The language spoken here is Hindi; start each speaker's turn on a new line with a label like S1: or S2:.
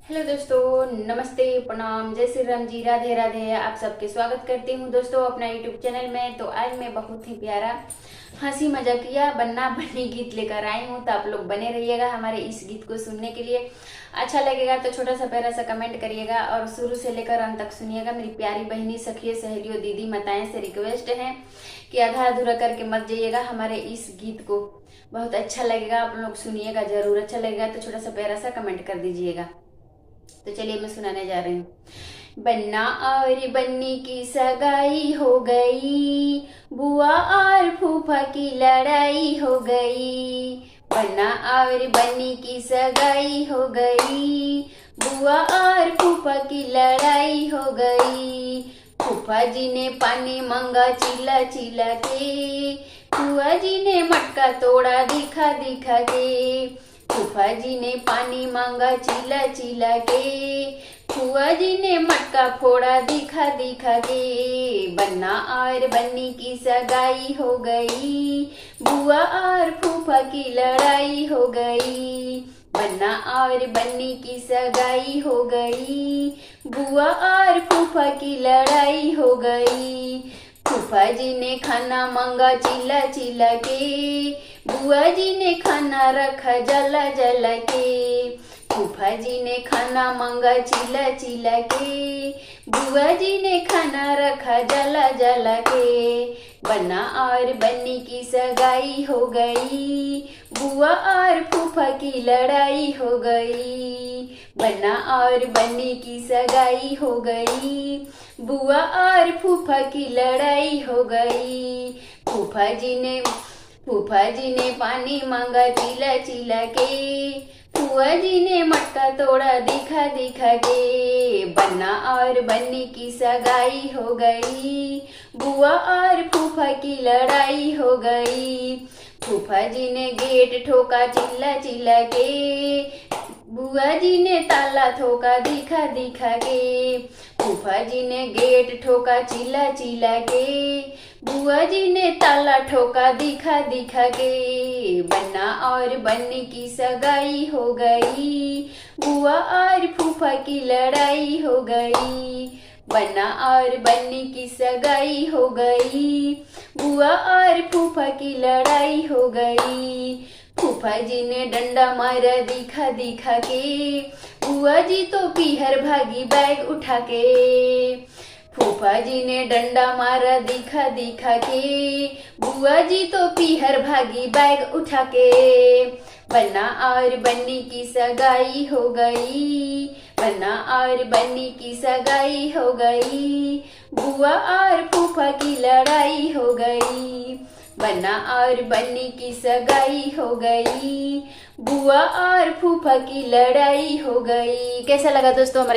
S1: हेलो दोस्तों, नमस्ते, प्रणाम, जय श्री राम जी, राधे राधे। आप सबके स्वागत करती हूँ दोस्तों अपना यूट्यूब चैनल में। तो आज मैं बहुत ही प्यारा हंसी मजाकिया बन्ना बन्नी गीत लेकर आई हूँ। तो आप लोग बने रहिएगा हमारे इस गीत को सुनने के लिए। अच्छा लगेगा तो छोटा सा प्यारा सा कमेंट करिएगा और शुरू से लेकर अंत तक सुनिएगा। मेरी प्यारी बहनी, सखियों, सहेलियों, दीदी माताएं से रिक्वेस्ट है कि आधा अधूरा करके मत जाइएगा हमारे इस गीत को। बहुत अच्छा लगेगा, आप लोग सुनिएगा जरूर। अच्छा लगेगा तो छोटा सा प्यारा सा कमेंट कर दीजिएगा। तो चलिए मैं सुनाने जा रही हूँ। बन्ना और बन्नी की सगाई हो गई, बुआ और फूफा की लड़ाई हो गई। बन्ना और बन्नी की सगाई हो गई, बुआ और फूफा की लड़ाई हो गई। फूफा जी ने पानी मांगा चिल्ला चिल्ला के, फुआ जी ने मटका तोड़ा दिखा दिखा के। फूफा जी ने पानी मांगा चिल्ला चिल्ला के, फुआ जी ने मटका फोड़ा दिखा दिखा के। बन्ना और बन्नी की सगाई हो गई, बुआ और फूफा की लड़ाई हो गई। बन्ना और बन्नी की सगाई हो गई, बुआ और फूफा की लड़ाई हो गई। फूफा जी ने खाना मांगा चिल्ला चिल्ला के, बुआ जी ने खाना रखा जला जला के। फूफा जी ने खाना मांगा चिल्ला चिल्ला के, बुआ जी ने खाना रखा जला जला के। बन्ना और बन्नी की सगाई हो गई, बुआ और फूफा की लड़ाई हो गई। बन्ना और बन्नी की सगाई हो गई, बुआ और फूफा की लड़ाई हो गई। फूफा जी ने पानी मांगा चिल्ला चिल्ला के, फुआ जी ने मटका तोड़ा दिखा दिखा के। बन्ना और बन्नी की सगाई हो गई, बुआ और फूफा की लड़ाई हो गई। फूफा जी ने गेट ठोका चिल्ला चिल्ला के, बुआ जी ने ताला ठोका दिखा दिखा के। फूफा जी ने गेट ठोका चिल्ला चिल्ला के, बुआ जी ने ताला ठोका दिखा दिखा के। बन्ना और बन्नी की सगाई हो गई, बुआ और फूफा की लड़ाई हो गई। बन्ना और बन्नी की सगाई हो गई, बुआ और फूफा की लड़ाई हो गई। फूफा जी ने डंडा मारा दिखा दिखा के, बुआ जी तो पीहर भागी बैग उठा के। फूफा जी ने डंडा मारा दिखा दिखा के, बुआ जी तो पीहर भागी बैग उठा के। बन्ना और बन्नी की सगाई हो गई, बन्ना और बन्नी की सगाई हो गई। बुआ और फूफा की लड़ाई हो गई। बन्ना और बन्नी की सगाई हो गई, बुआ और फूफा की लड़ाई हो गई। कैसा लगा दोस्तों हमारे